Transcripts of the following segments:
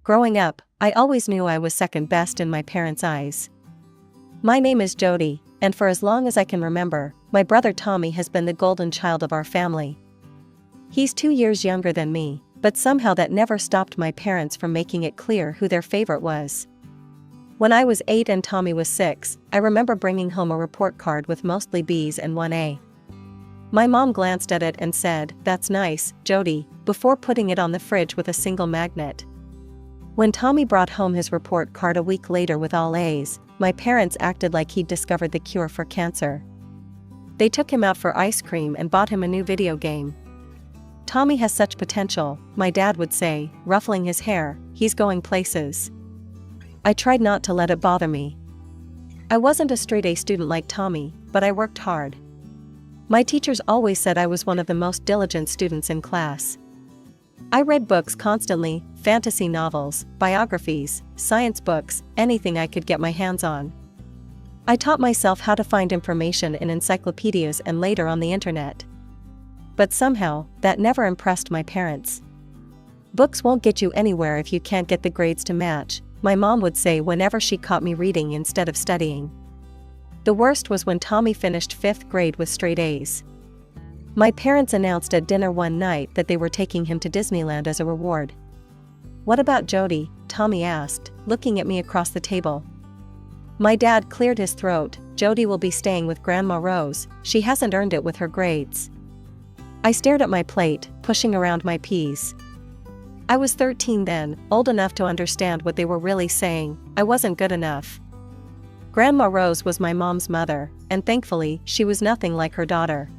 Growing up, I always knew I was second best in my parents' eyes. My name is Jody, and for as long as I can remember, my brother Tommy has been the golden child of our family. He's 2 years younger than me, but somehow that never stopped my parents from making it clear who their favorite was. When I was 8 and Tommy was 6, I remember bringing home a report card with mostly B's and 1 A. My mom glanced at it and said, "That's nice, Jody," before putting it on the fridge with a single magnet. When Tommy brought home his report card a week later with all A's, my parents acted like he'd discovered the cure for cancer. They took him out for ice cream and bought him a new video game. "Tommy has such potential," my dad would say, ruffling his hair, "he's going places." I tried not to let it bother me. I wasn't a straight A student like Tommy, but I worked hard. My teachers always said I was one of the most diligent students in class. I read books constantly, fantasy novels, biographies, science books, anything I could get my hands on. I taught myself how to find information in encyclopedias and later on the internet. But somehow, that never impressed my parents. "Books won't get you anywhere if you can't get the grades to match," my mom would say whenever she caught me reading instead of studying. The worst was when Tommy finished 5th grade with straight A's. My parents announced at dinner one night that they were taking him to Disneyland as a reward. "What about Jody?" Tommy asked, looking at me across the table. My dad cleared his throat. "Jody will be staying with Grandma Rose, she hasn't earned it with her grades." I stared at my plate, pushing around my peas. I was 13 then, old enough to understand what they were really saying. I wasn't good enough. Grandma Rose was my mom's mother, and thankfully, she was nothing like her daughter.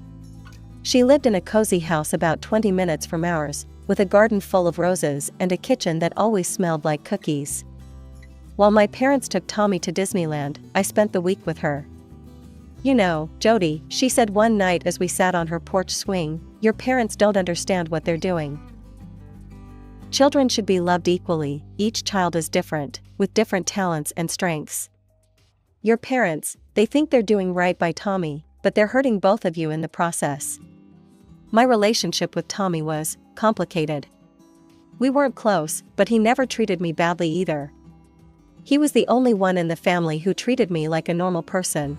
She lived in a cozy house about 20 minutes from ours, with a garden full of roses and a kitchen that always smelled like cookies. While my parents took Tommy to Disneyland, I spent the week with her. "You know, Jody," she said one night as we sat on her porch swing, "your parents don't understand what they're doing. Children should be loved equally, each child is different, with different talents and strengths. Your parents, they think they're doing right by Tommy, but they're hurting both of you in the process." My relationship with Tommy was complicated. We weren't close, but he never treated me badly either. He was the only one in the family who treated me like a normal person.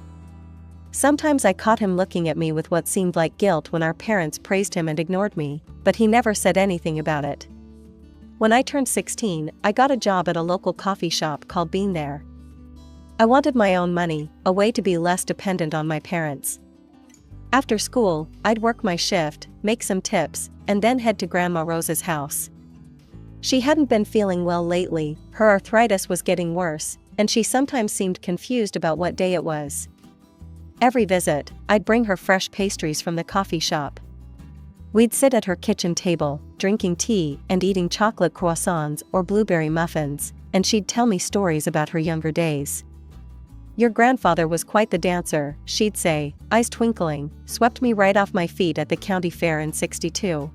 Sometimes I caught him looking at me with what seemed like guilt when our parents praised him and ignored me, but he never said anything about it. When I turned 16, I got a job at a local coffee shop called Bean There. I wanted my own money, a way to be less dependent on my parents. After school, I'd work my shift, make some tips, and then head to Grandma Rose's house. She hadn't been feeling well lately, her arthritis was getting worse, and she sometimes seemed confused about what day it was. Every visit, I'd bring her fresh pastries from the coffee shop. We'd sit at her kitchen table, drinking tea and eating chocolate croissants or blueberry muffins, and she'd tell me stories about her younger days. "Your grandfather was quite the dancer," she'd say, eyes twinkling, "swept me right off my feet at the county fair in '62.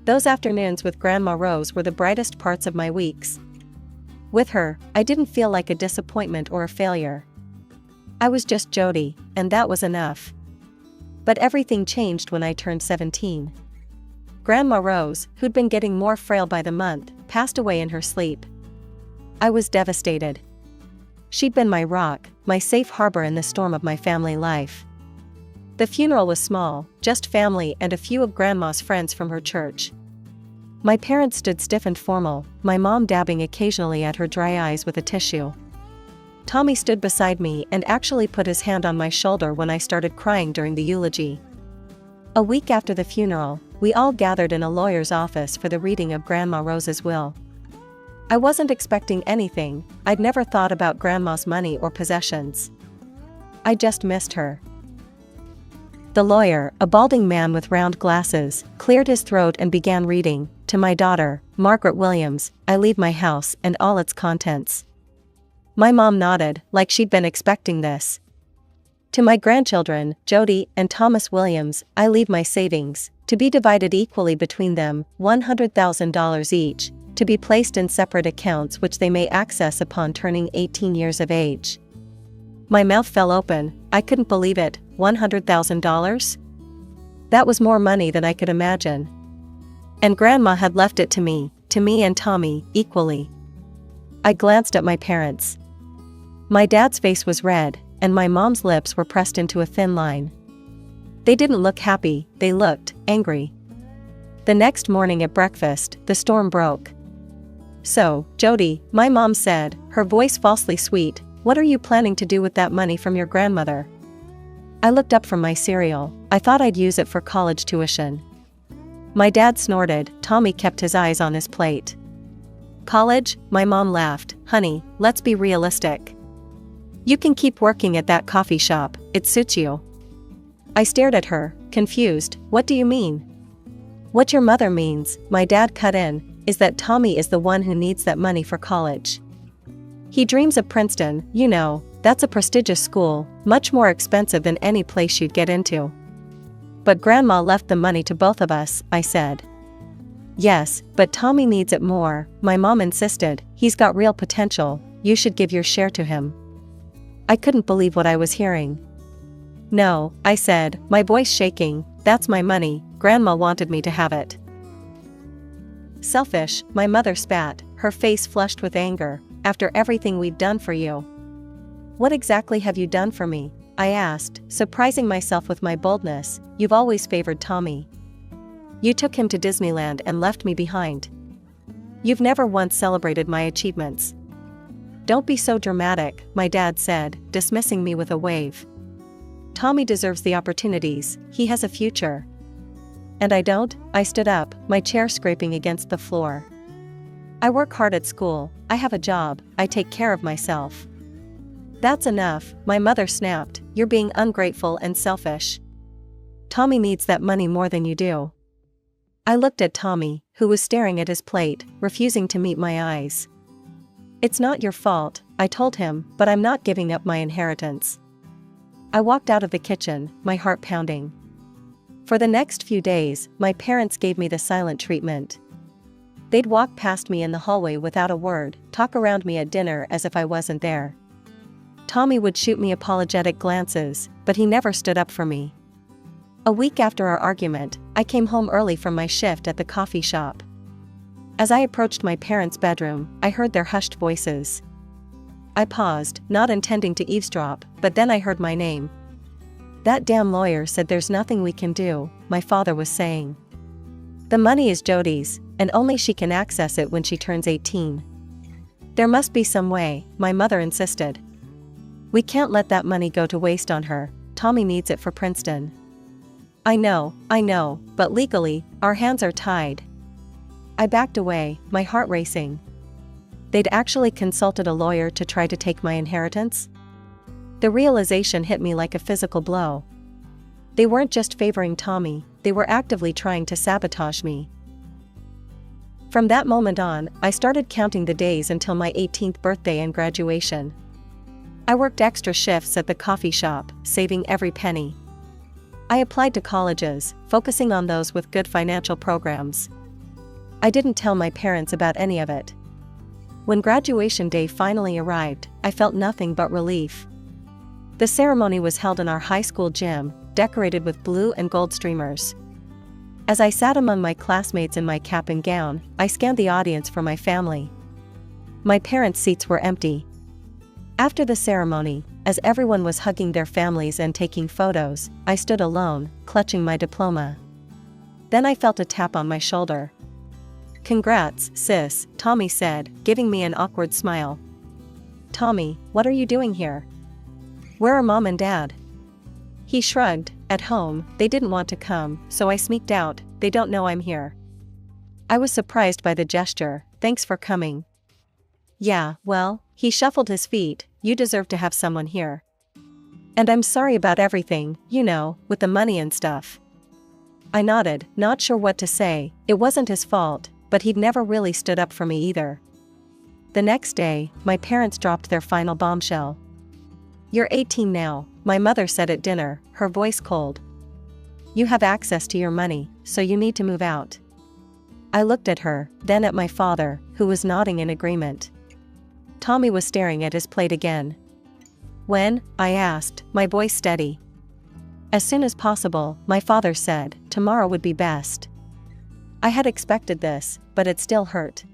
Those afternoons with Grandma Rose were the brightest parts of my weeks. With her, I didn't feel like a disappointment or a failure. I was just Jody, and that was enough. But everything changed when I turned 17. Grandma Rose, who'd been getting more frail by the month, passed away in her sleep. I was devastated. She'd been my rock, my safe harbor in the storm of my family life. The funeral was small, just family and a few of Grandma's friends from her church. My parents stood stiff and formal, my mom dabbing occasionally at her dry eyes with a tissue. Tommy stood beside me and actually put his hand on my shoulder when I started crying during the eulogy. A week after the funeral, we all gathered in a lawyer's office for the reading of Grandma Rose's will. I wasn't expecting anything, I'd never thought about Grandma's money or possessions. I just missed her. The lawyer, a balding man with round glasses, cleared his throat and began reading, "To my daughter, Margaret Williams, I leave my house and all its contents." My mom nodded, like she'd been expecting this. "To my grandchildren, Jody and Thomas Williams, I leave my savings, to be divided equally between them, $100,000 each, to be placed in separate accounts which they may access upon turning 18 years of age." My mouth fell open, I couldn't believe it, $100,000? That was more money than I could imagine. And Grandma had left it to me, to me and Tommy, equally. I glanced at my parents. My dad's face was red, and my mom's lips were pressed into a thin line. They didn't look happy, they looked angry. The next morning at breakfast, the storm broke. "So, Jody," my mom said, her voice falsely sweet, "what are you planning to do with that money from your grandmother?" I looked up from my cereal. I thought I'd use it for college tuition. My dad snorted. Tommy kept his eyes on his plate. "College?" My mom laughed. "Honey, let's be realistic. You can keep working at that coffee shop, it suits you." I stared at her, confused. "What do you mean?" "What your mother means," my dad cut in, "is that Tommy is the one who needs that money for college. He dreams of Princeton, you know, that's a prestigious school, much more expensive than any place you'd get into." "But Grandma left the money to both of us," I said. "Yes, but Tommy needs it more," my mom insisted. "He's got real potential, you should give your share to him." I couldn't believe what I was hearing. "No," I said, my voice shaking, "that's my money, Grandma wanted me to have it." "Selfish," my mother spat, her face flushed with anger. "After everything we've done for you." "What exactly have you done for me?" I asked, surprising myself with my boldness. "You've always favored Tommy. You took him to Disneyland and left me behind. You've never once celebrated my achievements." "Don't be so dramatic," my dad said, dismissing me with a wave. "Tommy deserves the opportunities, he has a future." "And I don't?" I stood up, my chair scraping against the floor. "I work hard at school, I have a job, I take care of myself." "That's enough," my mother snapped, "you're being ungrateful and selfish. Tommy needs that money more than you do." I looked at Tommy, who was staring at his plate, refusing to meet my eyes. "It's not your fault," I told him, "but I'm not giving up my inheritance." I walked out of the kitchen, my heart pounding. For the next few days, my parents gave me the silent treatment. They'd walk past me in the hallway without a word, talk around me at dinner as if I wasn't there. Tommy would shoot me apologetic glances, but he never stood up for me. A week after our argument, I came home early from my shift at the coffee shop. As I approached my parents' bedroom, I heard their hushed voices. I paused, not intending to eavesdrop, but then I heard my name. "That damn lawyer said there's nothing we can do," my father was saying. "The money is Jody's, and only she can access it when she turns 18. "There must be some way," my mother insisted. "We can't let that money go to waste on her, Tommy needs it for Princeton." I know, but legally, our hands are tied." I backed away, my heart racing. They'd actually consulted a lawyer to try to take my inheritance? The realization hit me like a physical blow. They weren't just favoring Tommy, they were actively trying to sabotage me. From that moment on, I started counting the days until my 18th birthday and graduation. I worked extra shifts at the coffee shop, saving every penny. I applied to colleges, focusing on those with good financial programs. I didn't tell my parents about any of it. When graduation day finally arrived, I felt nothing but relief. The ceremony was held in our high school gym, decorated with blue and gold streamers. As I sat among my classmates in my cap and gown, I scanned the audience for my family. My parents' seats were empty. After the ceremony, as everyone was hugging their families and taking photos, I stood alone, clutching my diploma. Then I felt a tap on my shoulder. "Congrats, sis," Tommy said, giving me an awkward smile. "Tommy, what are you doing here? Where are Mom and Dad?" He shrugged. "At home, they didn't want to come, so I sneaked out, they don't know I'm here." I was surprised by the gesture. "Thanks for coming." "Yeah, well," he shuffled his feet, "you deserve to have someone here. And I'm sorry about everything, you know, with the money and stuff." I nodded, not sure what to say. It wasn't his fault, but he'd never really stood up for me either. The next day, my parents dropped their final bombshell. "You're 18 now," my mother said at dinner, her voice cold. "You have access to your money, so you need to move out." I looked at her, then at my father, who was nodding in agreement. Tommy was staring at his plate again. "When?" I asked, my voice steady. "As soon as possible," my father said. "Tomorrow would be best." I had expected this, but it still hurt.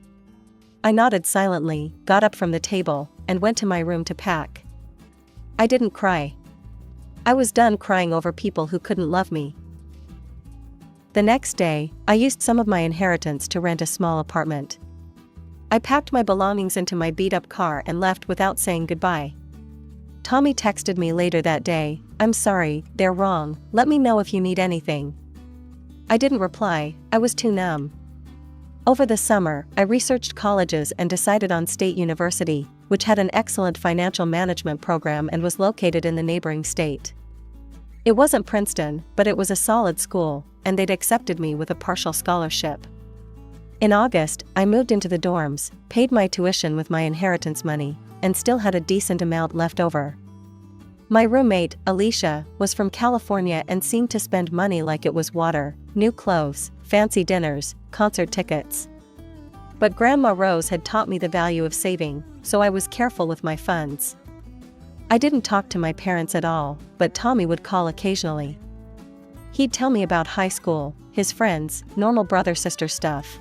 I nodded silently, got up from the table, and went to my room to pack. I didn't cry. I was done crying over people who couldn't love me. The next day, I used some of my inheritance to rent a small apartment. I packed my belongings into my beat-up car and left without saying goodbye. Tommy texted me later that day, "I'm sorry, they're wrong, let me know if you need anything." I didn't reply, I was too numb. Over the summer, I researched colleges and decided on State University, which had an excellent financial management program and was located in the neighboring state. It wasn't Princeton, but it was a solid school, and they'd accepted me with a partial scholarship. In August, I moved into the dorms, paid my tuition with my inheritance money, and still had a decent amount left over. My roommate, Alicia, was from California and seemed to spend money like it was water: new clothes, fancy dinners, concert tickets. But Grandma Rose had taught me the value of saving, so I was careful with my funds. I didn't talk to my parents at all, but Tommy would call occasionally. He'd tell me about high school, his friends, normal brother-sister stuff.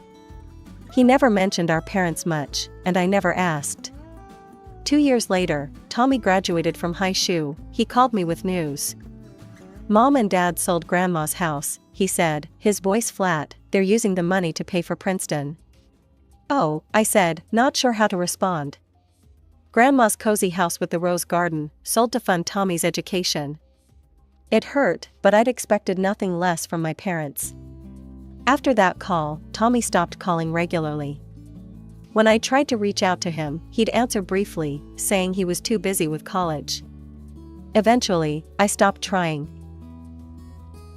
He never mentioned our parents much, and I never asked. 2 years later, Tommy graduated from high school. He called me with news. "Mom and Dad sold Grandma's house," he said, his voice flat. "They're using the money to pay for Princeton." "Oh," I said, not sure how to respond. Grandma's cozy house with the rose garden, sold to fund Tommy's education. It hurt, but I'd expected nothing less from my parents. After that call, Tommy stopped calling regularly. When I tried to reach out to him, he'd answer briefly, saying he was too busy with college. Eventually, I stopped trying.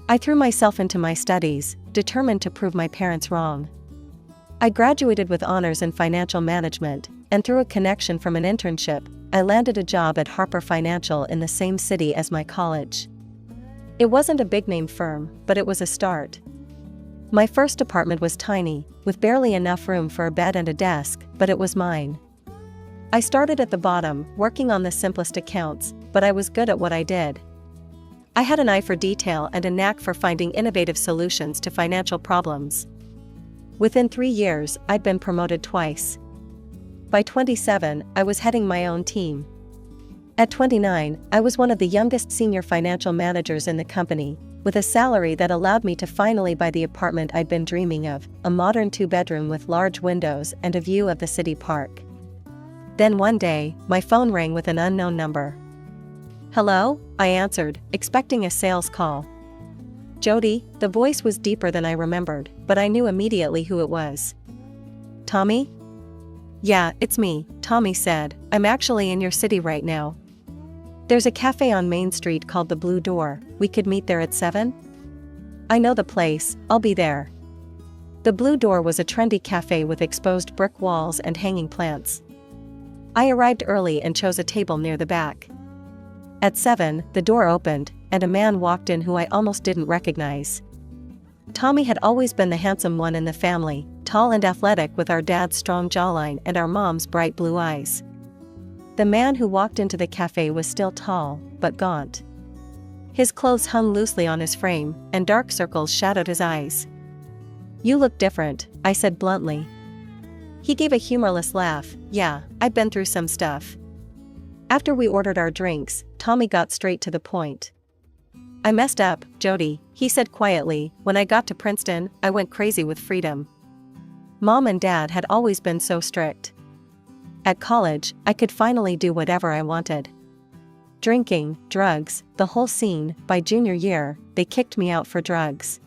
I threw myself into my studies, determined to prove my parents wrong. I graduated with honors in financial management, and through a connection from an internship, I landed a job at Harper Financial in the same city as my college. It wasn't a big-name firm, but it was a start. My first apartment was tiny, with barely enough room for a bed and a desk, but it was mine. I started at the bottom, working on the simplest accounts, but I was good at what I did. I had an eye for detail and a knack for finding innovative solutions to financial problems. Within 3 years, I'd been promoted twice. By 27, I was heading my own team. At 29, I was one of the youngest senior financial managers in the company, with a salary that allowed me to finally buy the apartment I'd been dreaming of, a modern 2-bedroom with large windows and a view of the city park. Then one day, my phone rang with an unknown number. "Hello?" I answered, expecting a sales call. "Jody," the voice was deeper than I remembered, but I knew immediately who it was. "Tommy?" "Yeah, it's me," Tommy said. "I'm actually in your city right now. There's a cafe on Main Street called the Blue Door. We could meet there at 7? "I know the place, I'll be there." The Blue Door was a trendy cafe with exposed brick walls and hanging plants. I arrived early and chose a table near the back. At 7, the door opened, and a man walked in who I almost didn't recognize. Tommy had always been the handsome one in the family, tall and athletic with our dad's strong jawline and our mom's bright blue eyes. The man who walked into the cafe was still tall, but gaunt. His clothes hung loosely on his frame, and dark circles shadowed his eyes. "You look different," I said bluntly. He gave a humorless laugh. "Yeah, I've been through some stuff." After we ordered our drinks, Tommy got straight to the point. "I messed up, Jody," he said quietly. "When I got to Princeton, I went crazy with freedom. Mom and Dad had always been so strict. At college, I could finally do whatever I wanted. Drinking, drugs, the whole scene. By junior year, they kicked me out for drugs."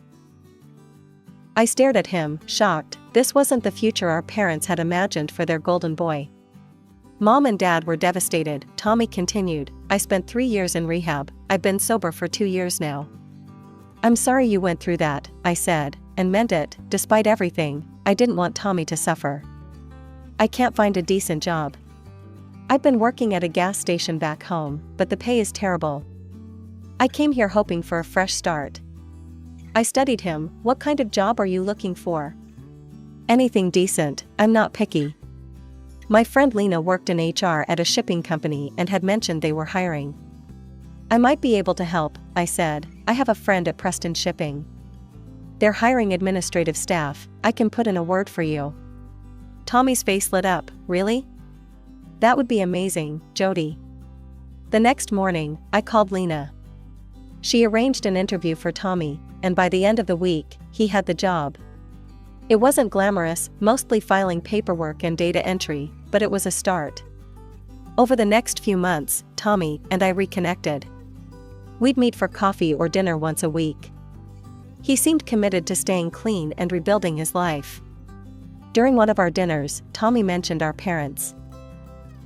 I stared at him, shocked. This wasn't the future our parents had imagined for their golden boy. "Mom and Dad were devastated," Tommy continued. "I spent 3 years in rehab. I've been sober for 2 years now." "I'm sorry you went through that," I said, and meant it. Despite everything, I didn't want Tommy to suffer. "I can't find a decent job. I've been working at a gas station back home, but the pay is terrible. I came here hoping for a fresh start." I studied him. "What kind of job are you looking for?" "Anything decent, I'm not picky." My friend Lena worked in HR at a shipping company and had mentioned they were hiring. "I might be able to help," I said. "I have a friend at Preston Shipping." They're hiring administrative staff. I can put in a word for you." Tommy's face lit up. "Really? That would be amazing, Jody." The next morning, I called Lena. She arranged an interview for Tommy, and by the end of the week, he had the job. It wasn't glamorous, mostly filing paperwork and data entry, but it was a start. Over the next few months, Tommy and I reconnected. We'd meet for coffee or dinner once a week. He seemed committed to staying clean and rebuilding his life. During one of our dinners, Tommy mentioned our parents.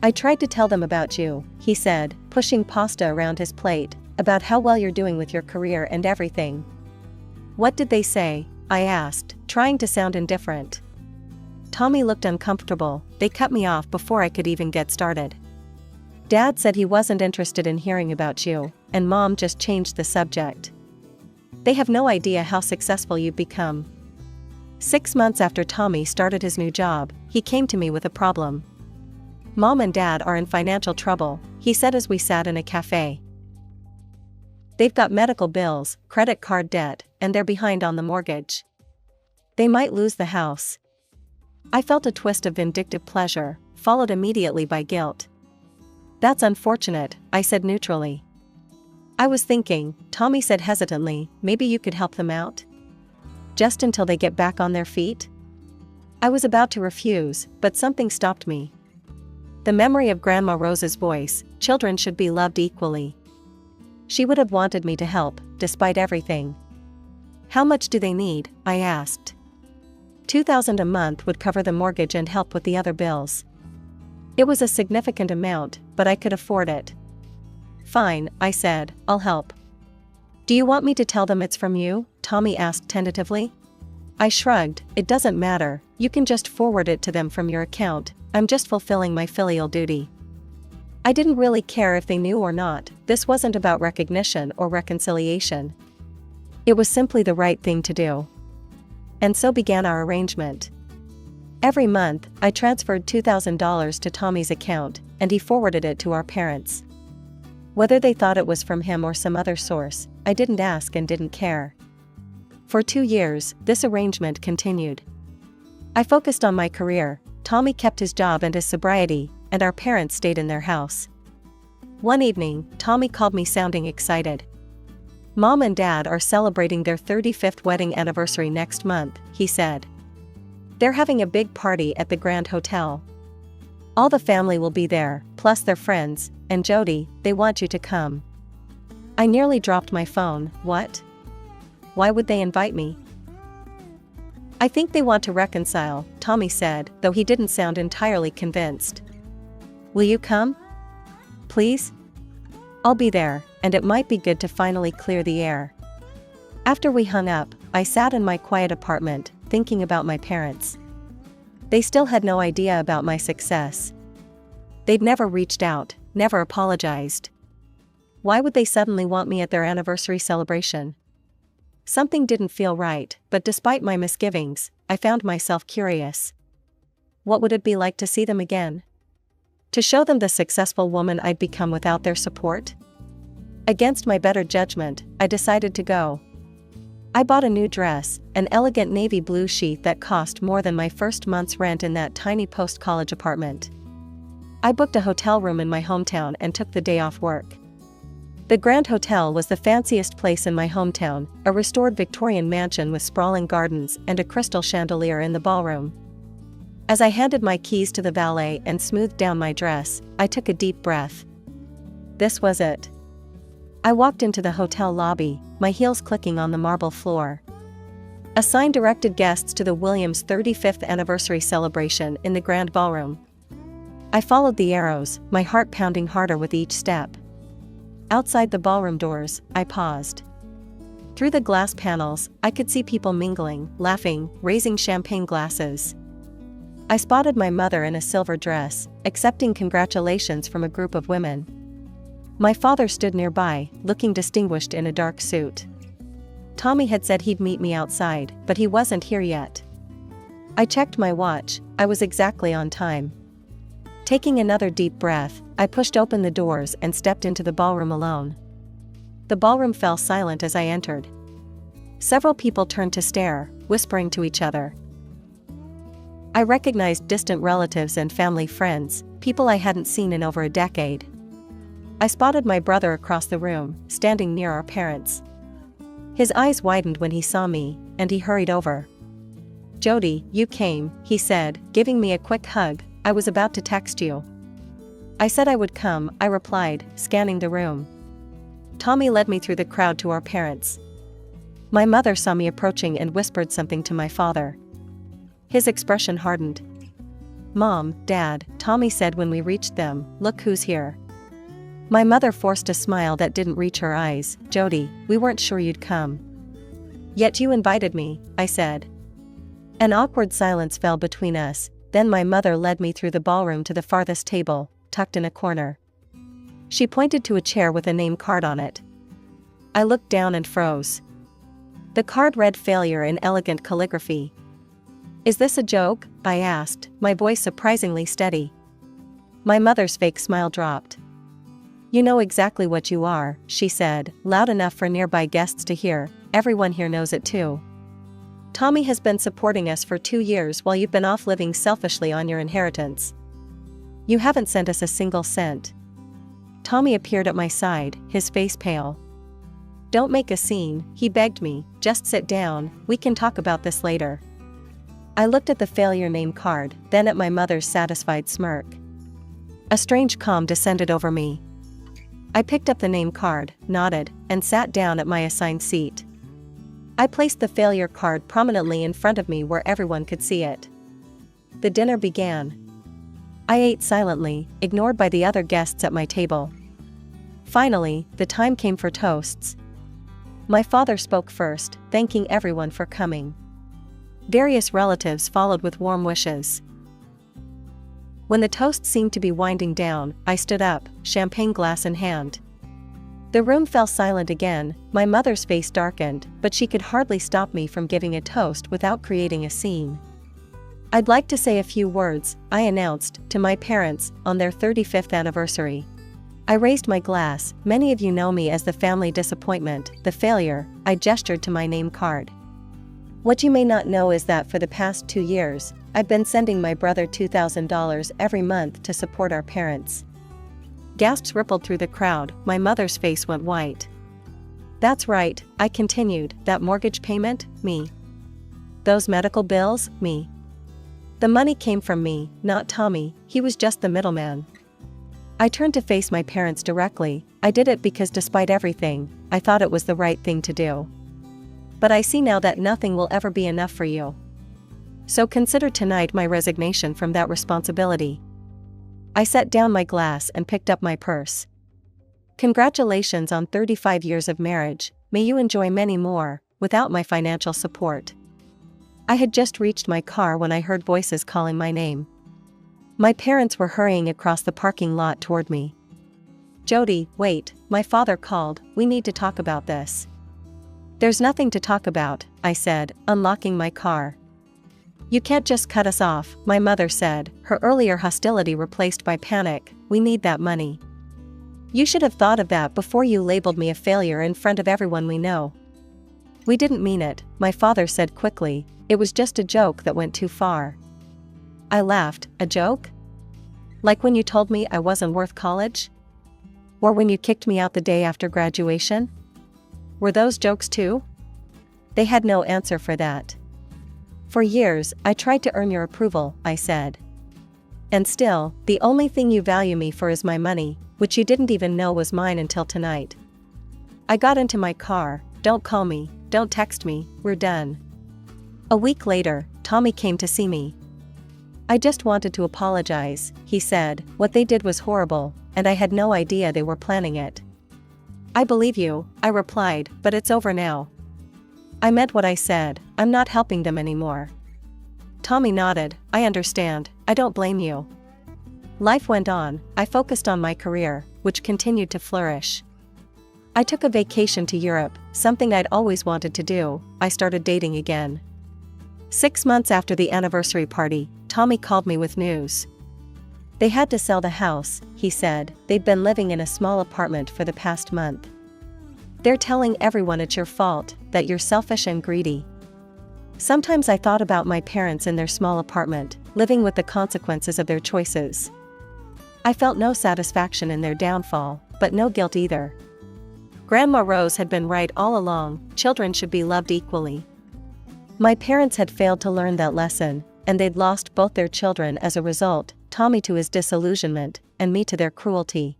"I tried to tell them about you," he said, pushing pasta around his plate, "about how well you're doing with your career and everything." "What did they say?" I asked, trying to sound indifferent. Tommy looked uncomfortable. "They cut me off before I could even get started. Dad said he wasn't interested in hearing about you, and Mom just changed the subject. They have no idea how successful you've become." 6 months after Tommy started his new job, he came to me with a problem. "Mom and Dad are in financial trouble," he said as we sat in a cafe. "They've got medical bills, credit card debt, and they're behind on the mortgage. They might lose the house." I felt a twist of vindictive pleasure, followed immediately by guilt. "That's unfortunate," I said neutrally. "I was thinking," Tommy said hesitantly, "maybe you could help them out? Just until they get back on their feet?" I was about to refuse, but something stopped me. The memory of Grandma Rose's voice, "Children should be loved equally." She would have wanted me to help, despite everything. "How much do they need?" I asked. $2,000 a month would cover the mortgage and help with the other bills. It was a significant amount, but I could afford it. "Fine," I said, "I'll help." "Do you want me to tell them it's from you?" Tommy asked tentatively. I shrugged. "It doesn't matter, you can just forward it to them from your account. I'm just fulfilling my filial duty." I didn't really care if they knew or not. This wasn't about recognition or reconciliation. It was simply the right thing to do. And so began our arrangement. Every month, I transferred $2,000 to Tommy's account, and he forwarded it to our parents. Whether they thought it was from him or some other source, I didn't ask and didn't care. For 2 years, this arrangement continued. I focused on my career, Tommy kept his job and his sobriety, and our parents stayed in their house. One evening, Tommy called me sounding excited. "Mom and Dad are celebrating their 35th wedding anniversary next month," he said. "They're having a big party at the Grand Hotel. All the family will be there, plus their friends, and Jody, they want you to come." I nearly dropped my phone. "What? Why would they invite me?" "I think they want to reconcile," Tommy said, though he didn't sound entirely convinced. "Will you come? Please?" "I'll be there, and it might be good to finally clear the air." After we hung up, I sat in my quiet apartment, thinking about my parents. They still had no idea about my success. They'd never reached out, never apologized. Why would they suddenly want me at their anniversary celebration? Something didn't feel right, but despite my misgivings, I found myself curious. What would it be like to see them again? To show them the successful woman I'd become without their support? Against my better judgment, I decided to go. I bought a new dress, an elegant navy blue sheath that cost more than my first month's rent in that tiny post-college apartment. I booked a hotel room in my hometown and took the day off work. The Grand Hotel was the fanciest place in my hometown, a restored Victorian mansion with sprawling gardens and a crystal chandelier in the ballroom. As I handed my keys to the valet and smoothed down my dress, I took a deep breath. This was it. I walked into the hotel lobby, my heels clicking on the marble floor. A sign directed guests to the Williams' 35th anniversary celebration in the Grand Ballroom. I followed the arrows, my heart pounding harder with each step. Outside the ballroom doors, I paused. Through the glass panels, I could see people mingling, laughing, raising champagne glasses. I spotted my mother in a silver dress, accepting congratulations from a group of women. My father stood nearby, looking distinguished in a dark suit. Tommy had said he'd meet me outside, but he wasn't here yet. I checked my watch. I was exactly on time. Taking another deep breath, I pushed open the doors and stepped into the ballroom alone. The ballroom fell silent as I entered. Several people turned to stare, whispering to each other. I recognized distant relatives and family friends, people I hadn't seen in over a decade. I spotted my brother across the room, standing near our parents. His eyes widened when he saw me, and he hurried over. "Jody, you came," he said, giving me a quick hug. "I was about to text you." "I said I would come," I replied, scanning the room. Tommy led me through the crowd to our parents. My mother saw me approaching and whispered something to my father. His expression hardened. "Mom, Dad," Tommy said when we reached them, "look who's here." My mother forced a smile that didn't reach her eyes. "Jody, we weren't sure you'd come." "Yet you invited me," I said. An awkward silence fell between us, then my mother led me through the ballroom to the farthest table, tucked in a corner. She pointed to a chair with a name card on it. I looked down and froze. The card read "Failure" in elegant calligraphy. "Is this a joke?" I asked, my voice surprisingly steady. My mother's fake smile dropped. "You know exactly what you are," she said, loud enough for nearby guests to hear. "Everyone here knows it too. Tommy has been supporting us for 2 years while you've been off living selfishly on your inheritance. You haven't sent us a single cent." Tommy appeared at my side, his face pale. "Don't make a scene," he begged me, "just sit down, we can talk about this later." I looked at the failure name card, then at my mother's satisfied smirk. A strange calm descended over me. I picked up the name card, nodded, and sat down at my assigned seat. I placed the failure card prominently in front of me where everyone could see it. The dinner began. I ate silently, ignored by the other guests at my table. Finally, the time came for toasts. My father spoke first, thanking everyone for coming. Various relatives followed with warm wishes. When the toast seemed to be winding down, I stood up, champagne glass in hand. The room fell silent again. My mother's face darkened, but she could hardly stop me from giving a toast without creating a scene. "I'd like to say a few words," I announced, "to my parents, on their 35th anniversary. I raised my glass. Many of you know me as the family disappointment, the failure." I gestured to my name card. "What you may not know is that for the past 2 years, I've been sending my brother $2,000 every month to support our parents." Gasps rippled through the crowd. My mother's face went white. "That's right," I continued, "that mortgage payment, me. Those medical bills, me. The money came from me, not Tommy, he was just the middleman." I turned to face my parents directly. I did it because despite everything, I thought it was the right thing to do. But I see now that nothing will ever be enough for you. So consider tonight my resignation from that responsibility. I set down my glass and picked up my purse. "Congratulations on 35 years of marriage, may you enjoy many more, without my financial support." I had just reached my car when I heard voices calling my name. My parents were hurrying across the parking lot toward me. "Jody, wait," my father called, "we need to talk about this." "There's nothing to talk about," I said, unlocking my car. "You can't just cut us off," my mother said, her earlier hostility replaced by panic. "We need that money. You should have thought of that before you labeled me a failure in front of everyone we know." "We didn't mean it," my father said quickly, "it was just a joke that went too far." I laughed. "A joke? Like when you told me I wasn't worth college? Or when you kicked me out the day after graduation? Were those jokes too?" They had no answer for that. "For years, I tried to earn your approval," I said. "And still, the only thing you value me for is my money, which you didn't even know was mine until tonight." I got into my car. "Don't call me, don't text me, we're done." A week later, Tommy came to see me. "I just wanted to apologize," he said. "What they did was horrible, and I had no idea they were planning it." "I believe you," I replied, "but it's over now." I meant what I said, I'm not helping them anymore. Tommy nodded. "I understand, I don't blame you." Life went on. I focused on my career, which continued to flourish. I took a vacation to Europe, something I'd always wanted to do. I started dating again. 6 months after the anniversary party, Tommy called me with news. They had to sell the house, he said. They'd been living in a small apartment for the past month. They're telling everyone it's your fault, that you're selfish and greedy. Sometimes I thought about my parents in their small apartment, living with the consequences of their choices. I felt no satisfaction in their downfall, but no guilt either. Grandma Rose had been right all along, children should be loved equally. My parents had failed to learn that lesson, and they'd lost both their children as a result, Tommy to his disillusionment, and me to their cruelty.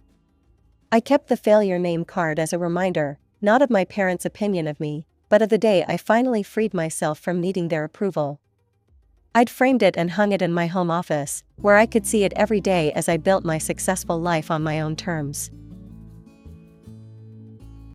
I kept the failure name card as a reminder, not of my parents' opinion of me, but of the day I finally freed myself from needing their approval. I'd framed it and hung it in my home office, where I could see it every day as I built my successful life on my own terms.